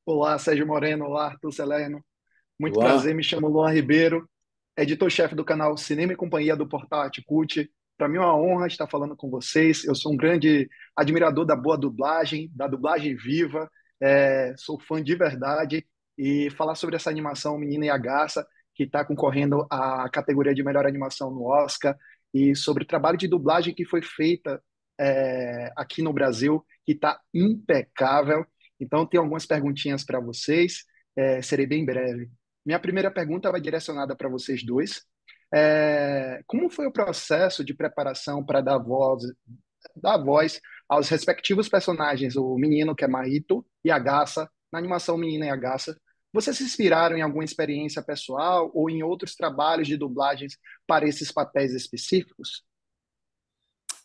Olá, Sérgio Moreno. Olá, Arthur Salerno. Muito Luan, prazer, me chamo Luan Ribeiro, editor-chefe do canal Cinema e Companhia do Portal Atcult. Para mim é uma honra estar falando com vocês. Eu sou um grande admirador da boa dublagem, da dublagem viva. Sou fã de verdade. E falar sobre essa animação Menina e a Garça, que está concorrendo à categoria de melhor animação no Oscar, e sobre o trabalho de dublagem que foi feita aqui no Brasil, que está impecável. Então, tenho algumas perguntinhas para vocês, serei bem breve. Minha primeira pergunta vai direcionada para vocês dois. Como foi o processo de preparação para dar voz aos respectivos personagens, o menino, que é Marito, e a Garça, na animação Menina e a Garça? Vocês se inspiraram em alguma experiência pessoal ou em outros trabalhos de dublagens para esses papéis específicos?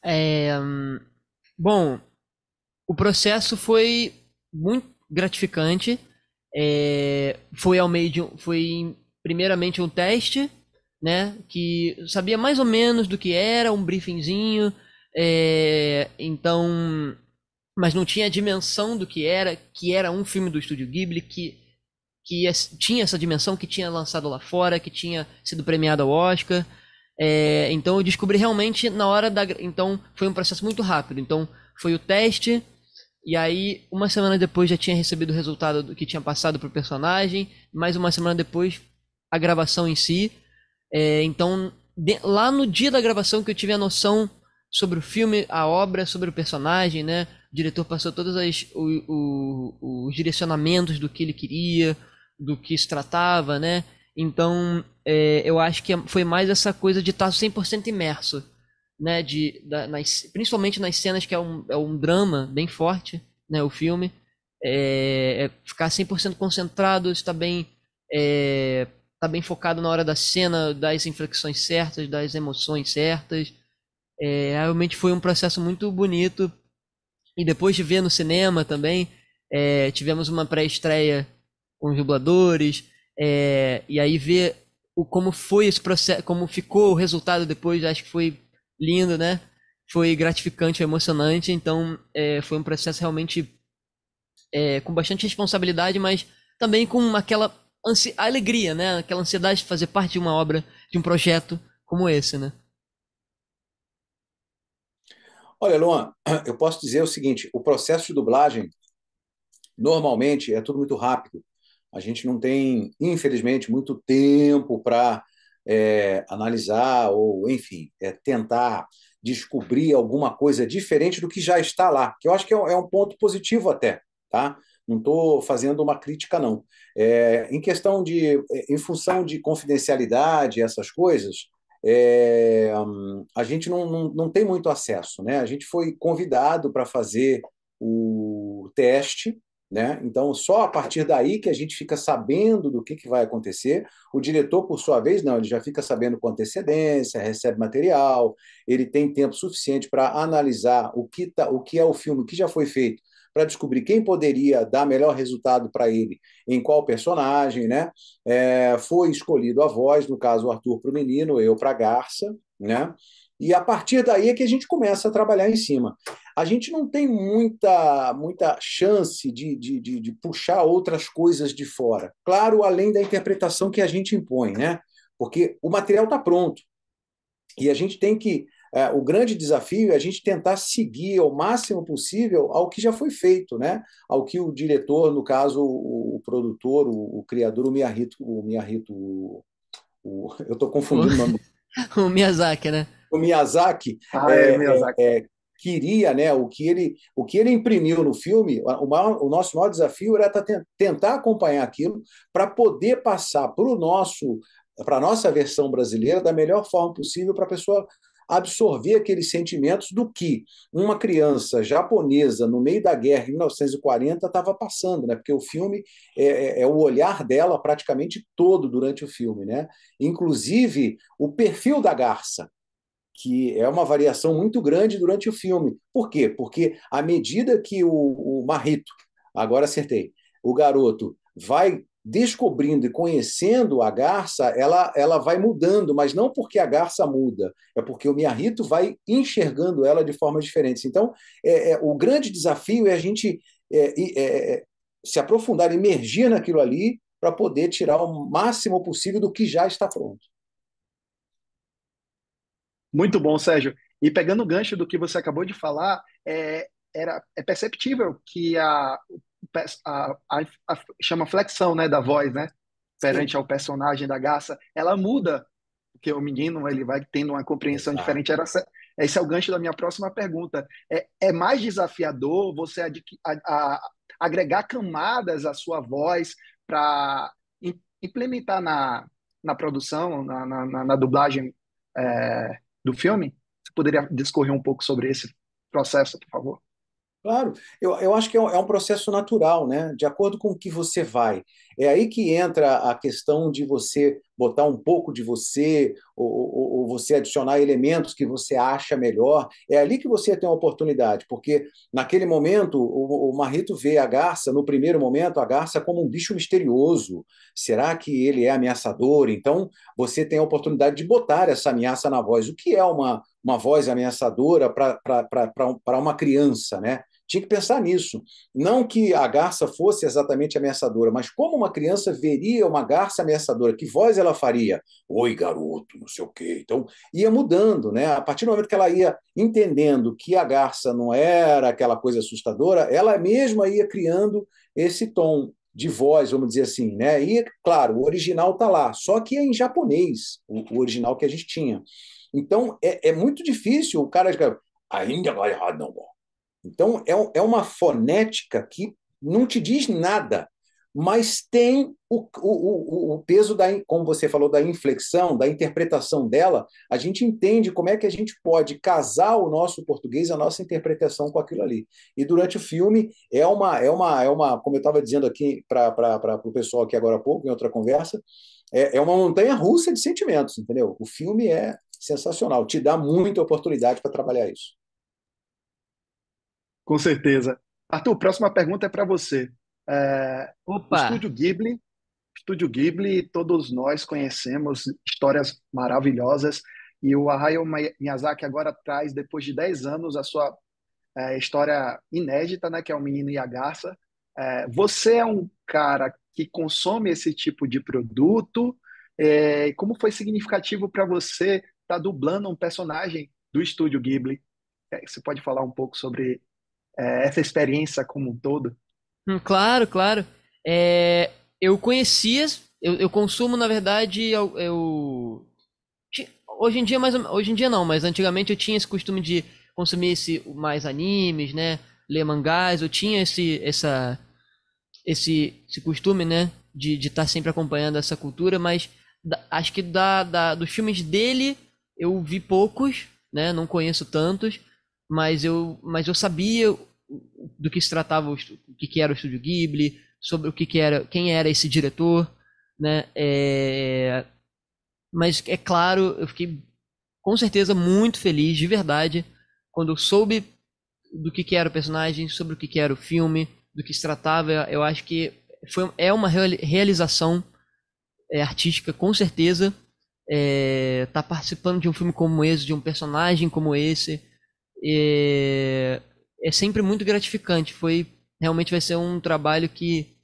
é, hum, bom, o processo foi muito gratificante. Foi ao meio foi primeiramente um teste, né? Que eu sabia mais ou menos do que era, um briefingzinho. Então, mas não tinha a dimensão do que era um filme do Estúdio Ghibli, tinha essa dimensão, que tinha lançado lá fora, que tinha sido premiado ao Oscar. Então eu descobri realmente na hora da. Então foi um processo muito rápido. Então foi o teste, e aí uma semana depois já tinha recebido o resultado do que tinha passado pro personagem. Mais uma semana depois, a gravação em si. Então, lá no dia da gravação que eu tive a noção sobre o filme, a obra, sobre o personagem, né? O diretor passou todos os direcionamentos do que ele queria, do que se tratava, né? Então, eu acho que foi mais essa coisa de estar 100% imerso, né? Principalmente nas cenas que é um drama bem forte, né? O filme. Ficar 100% concentrado, estar bem, tá bem focado na hora da cena, das inflexões certas, das emoções certas. Realmente foi um processo muito bonito. E depois de ver no cinema também, tivemos uma pré-estreia com os dubladores, e aí ver como foi esse processo, como ficou o resultado depois, acho que foi lindo, né? Foi gratificante, emocionante. Então, foi um processo realmente com bastante responsabilidade, mas também com aquela alegria, né? Aquela ansiedade de fazer parte de uma obra, de um projeto como esse, né? Olha, Luan, eu posso dizer o seguinte: o processo de dublagem normalmente é tudo muito rápido. A gente não tem, infelizmente, muito tempo para analisar ou, enfim, tentar descobrir alguma coisa diferente do que já está lá, que eu acho que é um ponto positivo até, tá? Não estou fazendo uma crítica, não. Em questão em função de confidencialidade, essas coisas, a gente não tem muito acesso, né? A gente foi convidado para fazer o teste, né? Então, só a partir daí que a gente fica sabendo do que vai acontecer. O diretor, por sua vez, não, ele já fica sabendo com antecedência, recebe material, ele tem tempo suficiente para analisar o que é o filme que já foi feito, para descobrir quem poderia dar melhor resultado para ele, em qual personagem, né? Foi escolhido a voz, no caso o Arthur para o menino, eu para a Garça, né? E a partir daí é que a gente começa a trabalhar em cima. A gente não tem muita chance de puxar outras coisas de fora. Claro, além da interpretação que a gente impõe, né? Porque o material está pronto. E a gente tem que. O grande desafio é a gente tentar seguir ao máximo possível ao que já foi feito, né? Ao que o diretor, no caso, o produtor, o criador, eu estou O, confundindo o nome, o Miyazaki, né? o Miyazaki, Ah, é, é, Miyazaki. queria, né? O que ele imprimiu no filme, o nosso maior desafio era tentar acompanhar aquilo para poder passar para a nossa versão brasileira da melhor forma possível para a pessoa absorver aqueles sentimentos do que uma criança japonesa no meio da guerra em 1940 estava passando, né? Porque o filme é o olhar dela praticamente todo durante o filme, né? Inclusive o perfil da garça, que é uma variação muito grande durante o filme. Por quê? Porque à medida que o Marrito, agora acertei, o garoto vai descobrindo e conhecendo a garça, ela vai mudando, mas não porque a garça muda, é porque o Miyahito vai enxergando ela de formas diferentes. Então, o grande desafio é a gente se aprofundar, emergir naquilo ali para poder tirar o máximo possível do que já está pronto. Muito bom, Sérgio. E pegando o gancho do que você acabou de falar, é perceptível que chama flexão, né, da voz, né, Sim, perante ao personagem da Garça, ela muda, porque o menino ele vai tendo uma compreensão exato. diferente. Esse é o gancho da minha próxima pergunta. É mais desafiador você agregar camadas à sua voz para implementar na produção, na dublagem do filme? Você poderia discorrer um pouco sobre esse processo, por favor? Claro, eu acho que é um processo natural, né? De acordo com o que você vai. É aí que entra a questão de você botar um pouco de você, ou você adicionar elementos que você acha melhor. É ali que você tem uma oportunidade, porque naquele momento o Marrito vê a garça, no primeiro momento, a garça como um bicho misterioso. Será que ele é ameaçador? Então você tem a oportunidade de botar essa ameaça na voz. O que é uma voz ameaçadora para uma criança, né? Tinha que pensar nisso. Não que a garça fosse exatamente ameaçadora, mas como uma criança veria uma garça ameaçadora? Que voz ela faria? Oi, garoto, não sei o quê. Então, ia mudando, né? A partir do momento que ela ia entendendo que a garça não era aquela coisa assustadora, ela mesma ia criando esse tom de voz, vamos dizer assim, né? E, claro, o original está lá, só que é em japonês, o original que a gente tinha. Então, é muito difícil o cara. Ainda vai errado, não. Então, é uma fonética que não te diz nada, mas tem o peso, como você falou, da inflexão, da interpretação dela. A gente entende como é que a gente pode casar o nosso português, a nossa interpretação com aquilo ali. E durante o filme, como eu estava dizendo aqui para o pessoal aqui agora há pouco, em outra conversa, é uma montanha russa de sentimentos, entendeu? O filme é sensacional, te dá muita oportunidade para trabalhar isso. Com certeza. Arthur, próxima pergunta é para você. O Opa! Estúdio Ghibli, todos nós conhecemos histórias maravilhosas e o Hayao Miyazaki agora traz, depois de 10 anos, a sua história inédita, né, que é o Menino e a Garça. Você é um cara que consome esse tipo de produto? Como foi significativo para você estar dublando um personagem do Estúdio Ghibli? Você pode falar um pouco sobre essa experiência como um todo? Claro, claro. É, eu conhecia, eu consumo, na verdade, hoje em dia hoje em dia não, mas antigamente eu tinha esse costume de consumir mais animes, né? Ler mangás, eu tinha esse costume, né? De estar sempre acompanhando essa cultura, mas acho que dos filmes dele eu vi poucos, né? Não conheço tantos, mas eu sabia do que se tratava, o que era o Estúdio Ghibli, sobre o que era, quem era esse diretor, né? Mas é claro, eu fiquei com certeza muito feliz, de verdade, quando eu soube do que era o personagem, sobre o que era o filme, do que se tratava. Eu acho que é uma realização artística, com certeza. Tá participando de um filme como esse, de um personagem como esse, é sempre muito gratificante. Realmente vai ser um trabalho que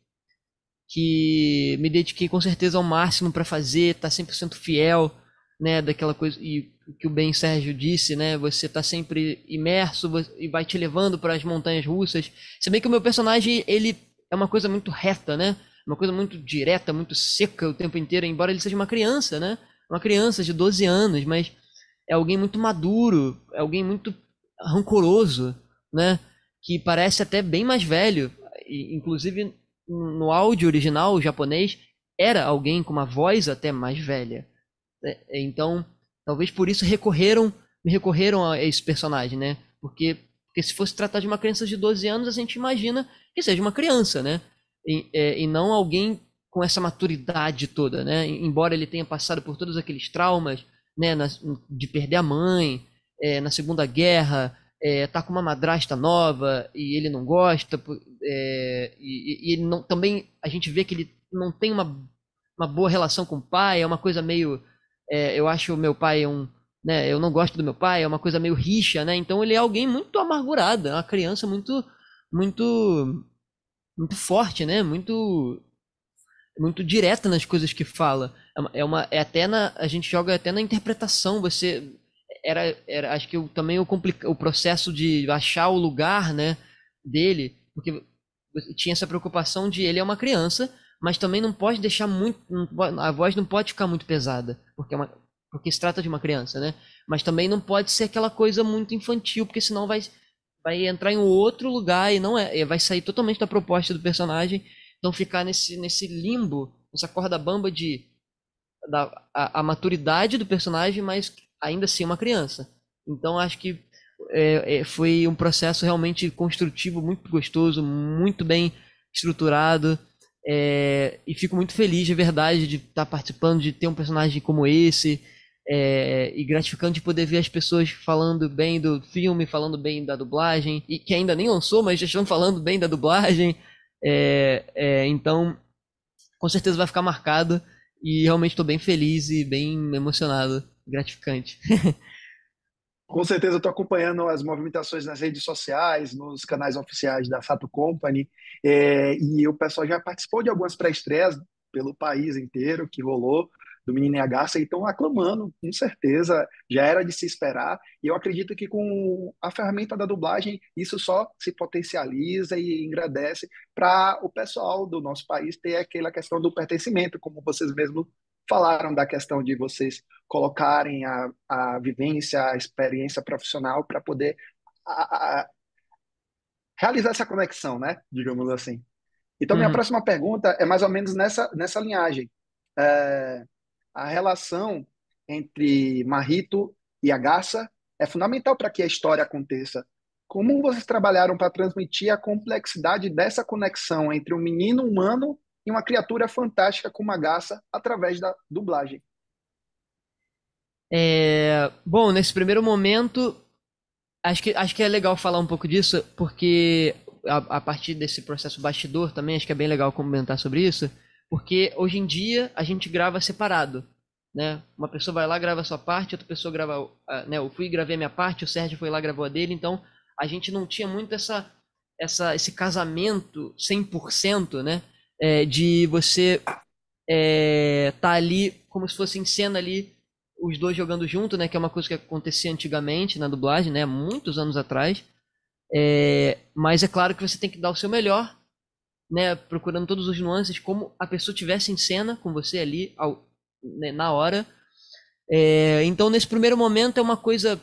me dediquei com certeza ao máximo para fazer, tá 100% fiel, né, daquela coisa e o que o Ben Sérgio disse, né, você tá sempre imerso e vai te levando para as montanhas russas. Se bem que o meu personagem, ele é uma coisa muito reta, né? Uma coisa muito direta, muito seca o tempo inteiro, embora ele seja uma criança, né? Uma criança de 12 anos, mas é alguém muito maduro, é alguém muito rancoroso, né? Que parece até bem mais velho. Inclusive, no áudio original o japonês, era alguém com uma voz até mais velha. Então, talvez por isso me recorreram a esse personagem, né? Porque se fosse tratar de uma criança de 12 anos, a gente imagina que seja uma criança, né? E não alguém com essa maturidade toda, né? Embora ele tenha passado por todos aqueles traumas, né? De perder a mãe, na Segunda Guerra, tá com uma madrasta nova e ele não gosta, e ele não, também a gente vê que ele não tem uma boa relação com o pai, é uma coisa meio. Eu acho o meu pai né, eu não gosto do meu pai, é uma coisa meio rixa, né? Então ele é alguém muito amargurado, é uma criança muito, muito muito forte, né? Muito direta nas coisas que fala. É até a gente joga até na interpretação. Você acho que também o processo de achar o lugar, né, dele, porque tinha essa preocupação de ele é uma criança, mas também não pode deixar muito, a voz não pode ficar muito pesada, porque se trata de uma criança, né? Mas também não pode ser aquela coisa muito infantil, porque senão vai entrar em outro lugar e não vai sair totalmente da proposta do personagem. Então ficar nesse limbo, nessa corda bamba a maturidade do personagem, mas ainda assim uma criança. Então acho que foi um processo realmente construtivo, muito gostoso, muito bem estruturado. E fico muito feliz, de verdade, de estar participando, de ter um personagem como esse. E gratificante de poder ver as pessoas falando bem do filme, falando bem da dublagem, e que ainda nem lançou, mas já estão falando bem da dublagem. Então, com certeza vai ficar marcado e realmente estou bem feliz e bem emocionado, gratificante. Com certeza eu estou acompanhando as movimentações nas redes sociais, nos canais oficiais da Sato Company, e o pessoal já participou de algumas pré-estreias pelo país inteiro que rolou do Menino e a Garça e estão aclamando, com certeza, já era de se esperar, e eu acredito que com a ferramenta da dublagem isso só se potencializa e engrandece para o pessoal do nosso país ter aquela questão do pertencimento, como vocês mesmos falaram da questão de vocês colocarem a vivência, a experiência profissional para poder a, realizar essa conexão, né? Digamos assim. Então, minha Uhum. próxima pergunta é mais ou menos nessa linhagem. É, a relação entre Marrito e a Garça é fundamental para que a história aconteça. Como vocês trabalharam para transmitir a complexidade dessa conexão entre um menino humano e uma criatura fantástica como a Garça através da dublagem? Bom, nesse primeiro momento, acho que é legal falar um pouco disso, porque a partir desse processo bastidor também, acho que é bem legal comentar sobre isso, porque hoje em dia a gente grava separado, né? Uma pessoa vai lá, grava a sua parte, outra pessoa grava, né? Eu fui e gravei a minha parte, o Sérgio foi lá, gravou a dele, então a gente não tinha muito esse casamento 100%, né? De você tá ali como se fosse em cena ali os dois jogando junto, né? Que é uma coisa que acontecia antigamente na dublagem, né? Muitos anos atrás. Mas é claro que você tem que dar o seu melhor, né? Procurando todos os nuances, como a pessoa estivesse em cena com você ali né, na hora. Então, nesse primeiro momento é uma coisa,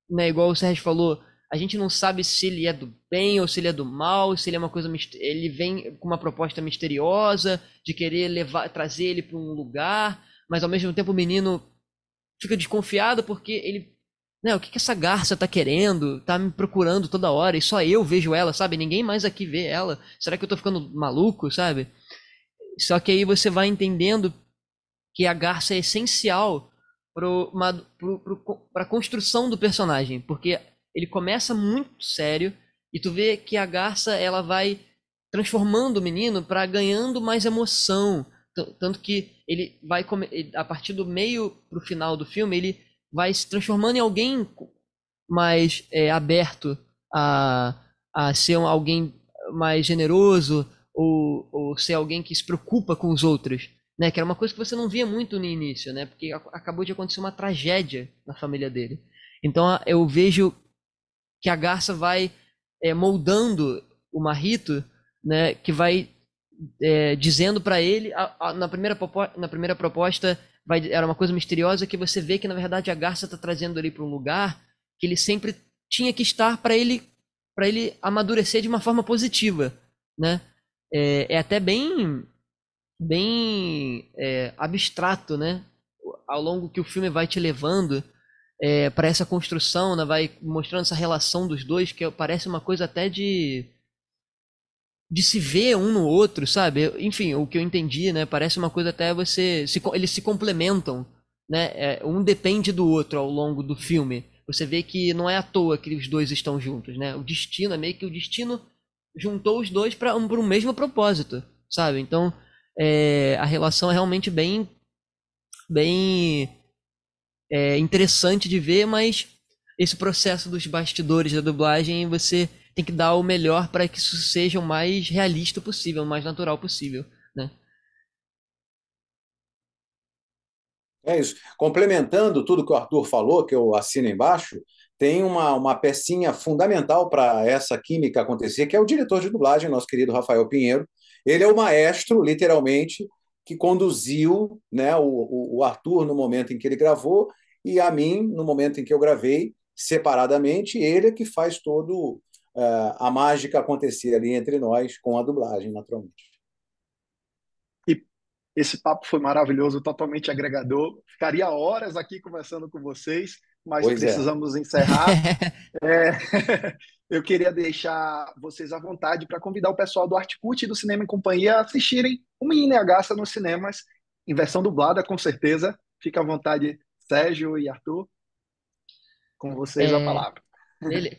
né? Igual o Sérgio falou, a gente não sabe se ele é do bem ou se ele é do mal, se ele é uma coisa, ele vem com uma proposta misteriosa de querer trazer ele para um lugar, mas ao mesmo tempo o menino fica desconfiado porque ele, né, o que essa garça tá querendo? Tá me procurando toda hora e só eu vejo ela, sabe? Ninguém mais aqui vê ela. Será que eu tô ficando maluco, sabe? Só que aí você vai entendendo que a garça é essencial para a construção do personagem, porque ele começa muito sério e tu vê que a garça ela vai transformando o menino para ganhando mais emoção, tanto que ele vai a partir do meio pro final do filme ele vai se transformando em alguém mais aberto a ser alguém mais generoso ou ser alguém que se preocupa com os outros, né? Que era uma coisa que você não via muito no início, né? Porque acabou de acontecer uma tragédia na família dele. Então eu vejo que a garça vai moldando o Marrito, né? Que vai dizendo para ele na primeira proposta era uma coisa misteriosa que você vê que na verdade a garça está trazendo ele para um lugar que ele sempre tinha que estar para ele amadurecer de uma forma positiva, né? Até bem abstrato, né? Ao longo que o filme vai te levando para essa construção, né? Vai mostrando essa relação dos dois que parece uma coisa até de se ver um no outro, sabe? Enfim, o que eu entendi, né? Parece uma coisa até eles se complementam, né? Um depende do outro ao longo do filme. Você vê que não é à toa que os dois estão juntos, né? O destino é meio que o destino juntou os dois para um mesmo propósito, sabe? Então a relação é realmente bem interessante de ver, mas esse processo dos bastidores da dublagem você tem que dar o melhor para que isso seja o mais realista possível, o mais natural possível, né? É isso. Complementando tudo que o Arthur falou, que eu assino embaixo, tem uma pecinha fundamental para essa química acontecer, que é o diretor de dublagem, nosso querido Rafael Pinheiro. Ele é o maestro, literalmente, que conduziu, né, o Arthur no momento em que ele gravou e a mim no momento em que eu gravei separadamente. Ele é que faz todo a mágica acontecer ali entre nós com a dublagem, naturalmente. E esse papo foi maravilhoso, totalmente agregador. Ficaria horas aqui conversando com vocês, mas Pois é. precisamos encerrar. É, eu queria deixar vocês à vontade para convidar o pessoal do Artcult e do Cinema em Companhia a assistirem o Menina e a Garça nos cinemas, em versão dublada, com certeza. Fica à vontade, Sérgio e Arthur, com vocês a É, palavra.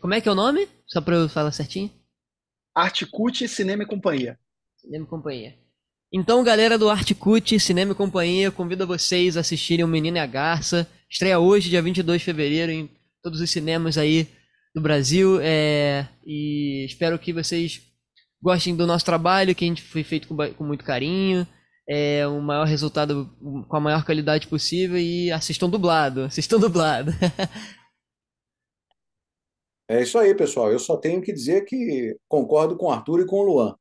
como é que é o nome? Só para eu falar certinho. Artcult, Cinema e Companhia. Cinema e Companhia. Então, galera do Artcut, Cinema e Companhia, convido vocês a assistirem O Menino e a Garça. Estreia hoje, dia 22 de fevereiro, em todos os cinemas aí do Brasil. E espero que vocês gostem do nosso trabalho, que a gente foi feito com muito carinho. O maior resultado, com a maior qualidade possível. E assistam dublado, assistam dublado. É isso aí, pessoal. Eu só tenho que dizer que concordo com o Arthur e com o Luan.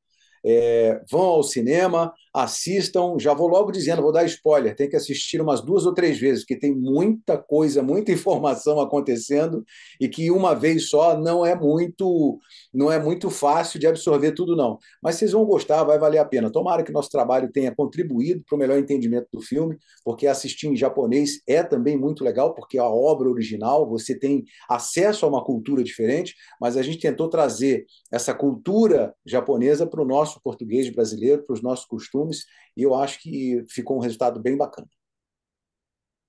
Vão ao cinema, assistam. Já vou logo dizendo, vou dar spoiler. Tem que assistir umas 2 ou 3 vezes, porque tem muita coisa, muita informação acontecendo e que uma vez só não é muito fácil de absorver tudo, não. Mas vocês vão gostar, vai valer a pena. Tomara que nosso trabalho tenha contribuído para o melhor entendimento do filme, porque assistir em japonês é também muito legal, porque a obra original você tem acesso a uma cultura diferente, mas a gente tentou trazer essa cultura japonesa para o nosso português brasileiro, para os nossos costumes, e eu acho que ficou um resultado bem bacana.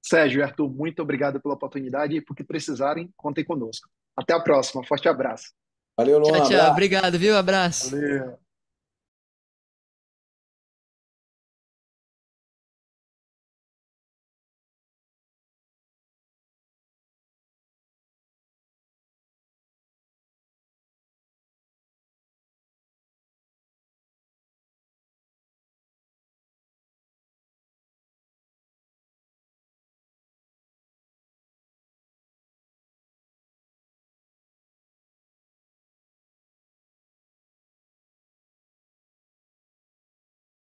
Sérgio e Arthur, muito obrigado pela oportunidade e por que precisarem, contem conosco. Até a próxima. Forte abraço. Valeu, Tchau, Luan, tchau. abraço. Obrigado, viu? Abraço. Valeu.